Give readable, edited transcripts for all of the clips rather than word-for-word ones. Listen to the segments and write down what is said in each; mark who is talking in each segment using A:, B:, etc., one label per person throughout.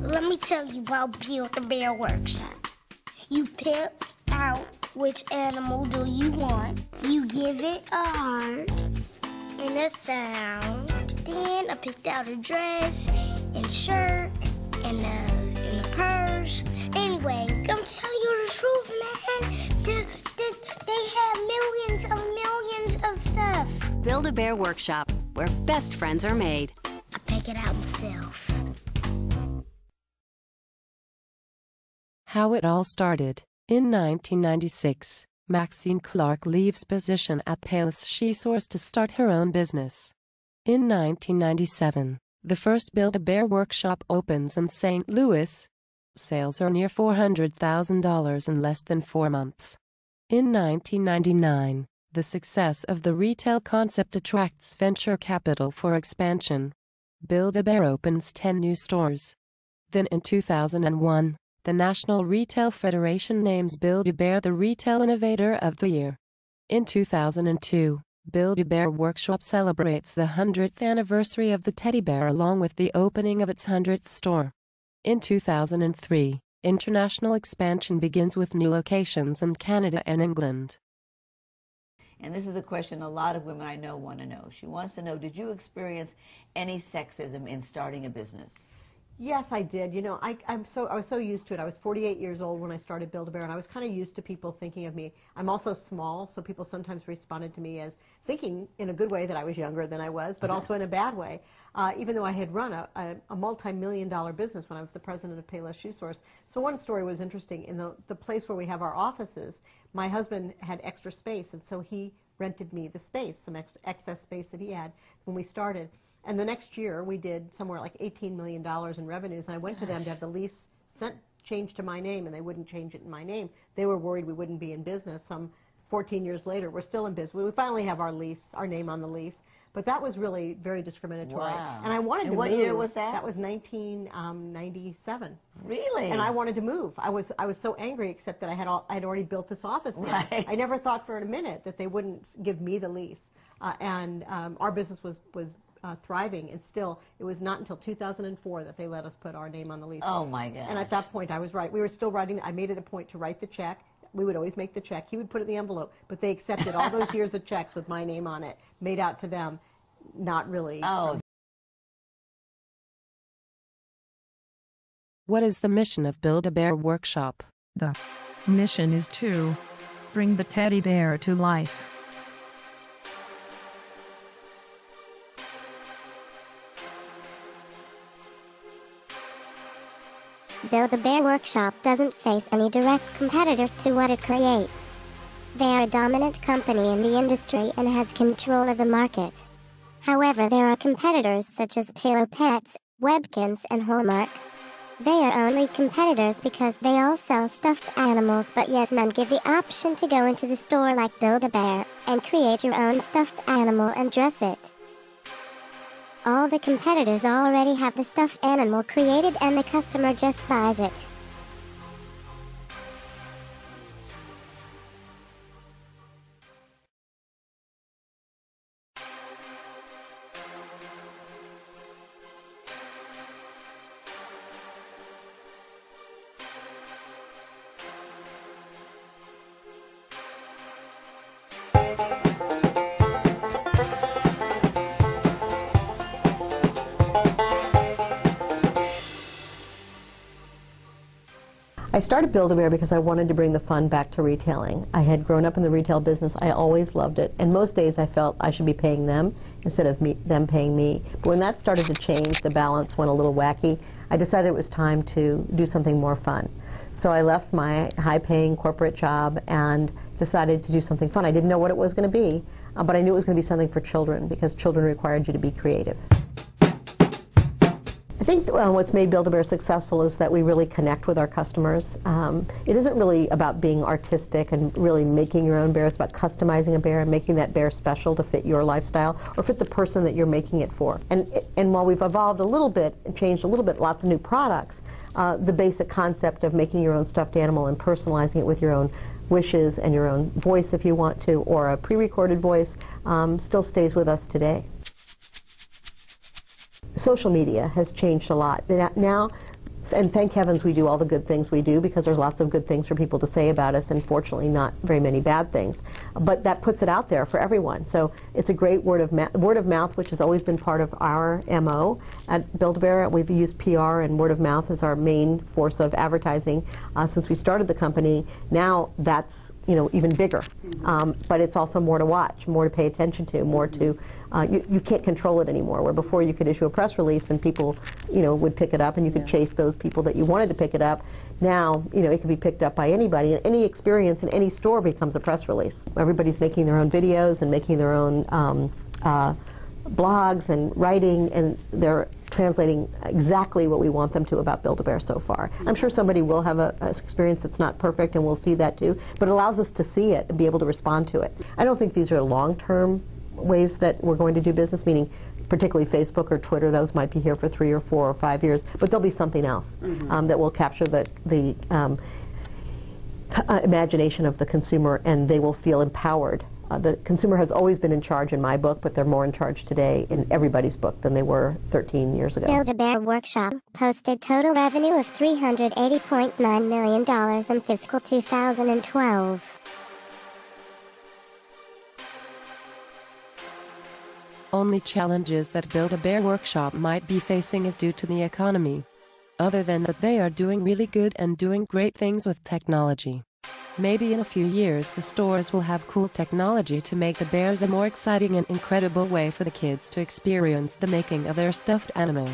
A: Let me tell you about Build-A-Bear Workshop. You pick out which animal do you want. You give it a heart and a sound. Then I picked out a dress and a shirt and a purse. Anyway, I'm telling you the truth, man. They have millions of stuff.
B: Build-A-Bear Workshop, where best friends are made.
A: I pick it out myself.
C: How it all started. In 1996, Maxine Clark leaves position at Payless SheSource to start her own business. In 1997, the first Build-A-Bear Workshop opens in St. Louis. Sales are near $400,000 in less than 4 months. In 1999, the success of the retail concept attracts venture capital for expansion. Build-A-Bear opens 10 new stores. Then in 2001, the National Retail Federation names Build-A-Bear the Retail Innovator of the Year. In 2002, Build-A-Bear Workshop celebrates the 100th anniversary of the teddy bear along with the opening of its 100th store. In 2003, international expansion begins with new locations in Canada and England.
D: And this is a question a lot of women I know want to know. She wants to know, did you experience any sexism in starting a business?
E: Yes, I did. You know, I was so used to it. I was 48 years old when I started Build-A-Bear, and I was kind of used to people thinking of me. I'm also small, so people sometimes responded to me as thinking in a good way that I was younger than I was, but also in a bad way. Even though I had run a multi-million-dollar business when I was the president of Payless SheSource. So one story was interesting. In the place where we have our offices, my husband had extra space, and so he rented me the space, some excess space that he had when we started. And the next year, we did somewhere like $18 million in revenues, and I went to them to have the lease changed to my name, and they wouldn't change it in my name. They were worried we wouldn't be in business. Some 14 years later, we're still in business. We finally have our lease, our name on the lease. But that was really very discriminatory.
D: Wow.
E: And I wanted to move.
D: What year was that?
E: That was 1997.
D: Really?
E: And I wanted to move. I was so angry, except that I'd already built this office there.
D: Right.
E: I never thought for a minute that they wouldn't give me the lease. Our business was thriving, and still, it was not until 2004 that they let us put our name on the lease.
D: Oh my God!
E: And at that point, I was right. We were still writing. I made it a point to write the check. We would always make the check. He would put it in the envelope, but they accepted all those years of checks with my name on it, made out to them, not really.
D: Oh.
C: What is the mission of Build-A-Bear Workshop?
F: The mission is to bring the teddy bear to life.
G: Build-A-Bear Workshop doesn't face any direct competitor to what it creates. They are a dominant company in the industry and has control of the market. However, there are competitors such as Pillow Pets, Webkinz, and Hallmark. They are only competitors because they all sell stuffed animals, but yet none give the option to go into the store like Build-A-Bear and create your own stuffed animal and dress it. All the competitors already have the stuffed animal created and the customer just buys it.
E: I started Build-A-Bear because I wanted to bring the fun back to retailing. I had grown up in the retail business. I always loved it, and most days I felt I should be paying them instead of them paying me. But when that started to change, the balance went a little wacky. I decided it was time to do something more fun. So I left my high-paying corporate job and decided to do something fun. I didn't know what it was going to be, but I knew it was going to be something for children because children required you to be creative. I think what's made Build-A-Bear successful is that we really connect with our customers. It isn't really about being artistic and really making your own bear. It's about customizing a bear and making that bear special to fit your lifestyle or fit the person that you're making it for. And while we've evolved a little bit and changed a little bit, lots of new products, the basic concept of making your own stuffed animal and personalizing it with your own wishes and your own voice if you want to, or a pre-recorded voice, still stays with us today. Social media has changed a lot. Now, And thank heavens we do all the good things we do, because there's lots of good things for people to say about us, and fortunately not very many bad things. But that puts it out there for everyone. So it's a great word of mouth, which has always been part of our MO at Build-A-Bear. We've used PR and word of mouth as our main force of advertising since we started the company. Now that's even bigger. But it's also more to watch, more to pay attention to, more to, you can't control it anymore, where before you could issue a press release and people, would pick it up and you could chase those people that you wanted to pick it up. Now, it can be picked up by anybody, and any experience in any store becomes a press release. Everybody's making their own videos and making their own blogs and writing, and they're translating exactly what we want them to about Build-A-Bear so far. I'm sure somebody will have an experience that's not perfect, and we'll see that too, but it allows us to see it and be able to respond to it. I don't think these are long-term ways that we're going to do business, meaning particularly Facebook or Twitter. Those might be here for 3 or 4 or 5 years, but there'll be something else that will capture the imagination of the consumer, and they will feel empowered. The consumer has always been in charge in my book, but they're more in charge today in everybody's book than they were 13 years ago.
G: Build-A-Bear Workshop posted total revenue of $380.9 million in fiscal 2012.
C: Only challenges that Build-A-Bear Workshop might be facing is due to the economy. Other than that, they are doing really good and doing great things with technology. Maybe in a few years the stores will have cool technology to make the bears a more exciting and incredible way for the kids to experience the making of their stuffed animal.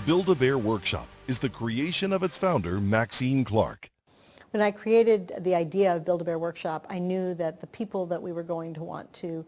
H: Build-A-Bear Workshop is the creation of its founder, Maxine Clark.
E: When I created the idea of Build-A-Bear Workshop, I knew that the people that we were going to want to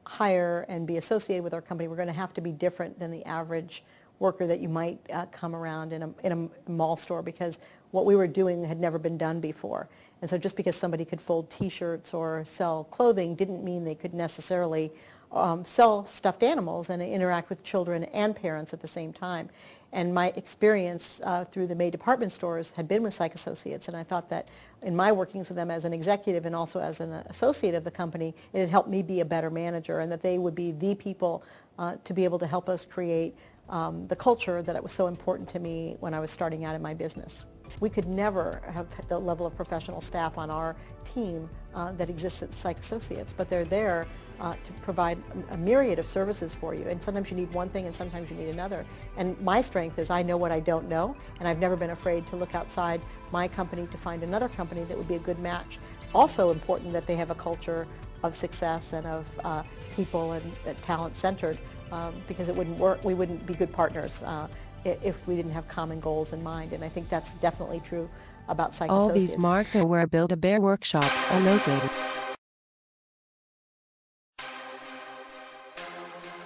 E: hire and be associated with our company were going to have to be different than the average worker that you might come around in a mall store, because what we were doing had never been done before. And so just because somebody could fold T-shirts or sell clothing didn't mean they could necessarily sell stuffed animals and interact with children and parents at the same time. And my experience through the May department stores had been with Psych Associates, and I thought that in my workings with them as an executive and also as an associate of the company, it had helped me be a better manager, and that they would be the people to be able to help us create the culture that it was so important to me when I was starting out in my business. We could never have the level of professional staff on our team that exists at Psych Associates, but they're there to provide a myriad of services for you. And sometimes you need one thing and sometimes you need another. And my strength is I know what I don't know, and I've never been afraid to look outside my company to find another company that would be a good match. Also important that they have a culture of success and of people and talent-centered, because it wouldn't work, we wouldn't be good partners if we didn't have common goals in mind, and I think that's definitely true about Psych Associates.
C: All these marks are where Build-A-Bear Workshops are located.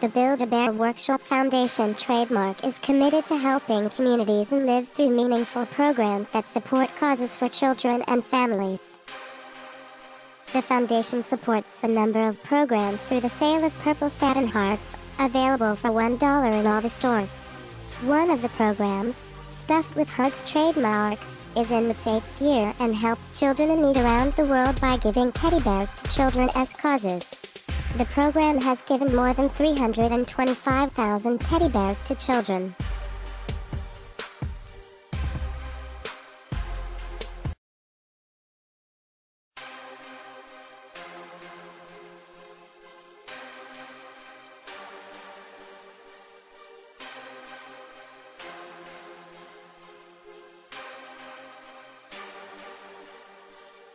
G: The Build-A-Bear Workshop Foundation trademark is committed to helping communities and lives through meaningful programs that support causes for children and families. The foundation supports a number of programs through the sale of purple satin hearts, available for $1 in all the stores. One of the programs, Stuffed with Hugs trademark, is in its 8th year and helps children in need around the world by giving teddy bears to children as causes. The program has given more than 325,000 teddy bears to children.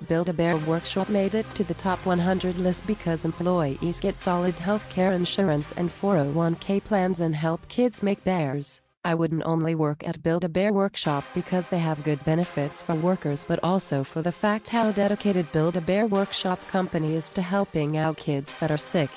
C: Build-A-Bear Workshop made it to the top 100 list because employees get solid healthcare insurance and 401k plans and help kids make bears. I wouldn't only work at Build-A-Bear Workshop because they have good benefits for workers, but also for the fact how dedicated Build-A-Bear Workshop company is to helping out kids that are sick.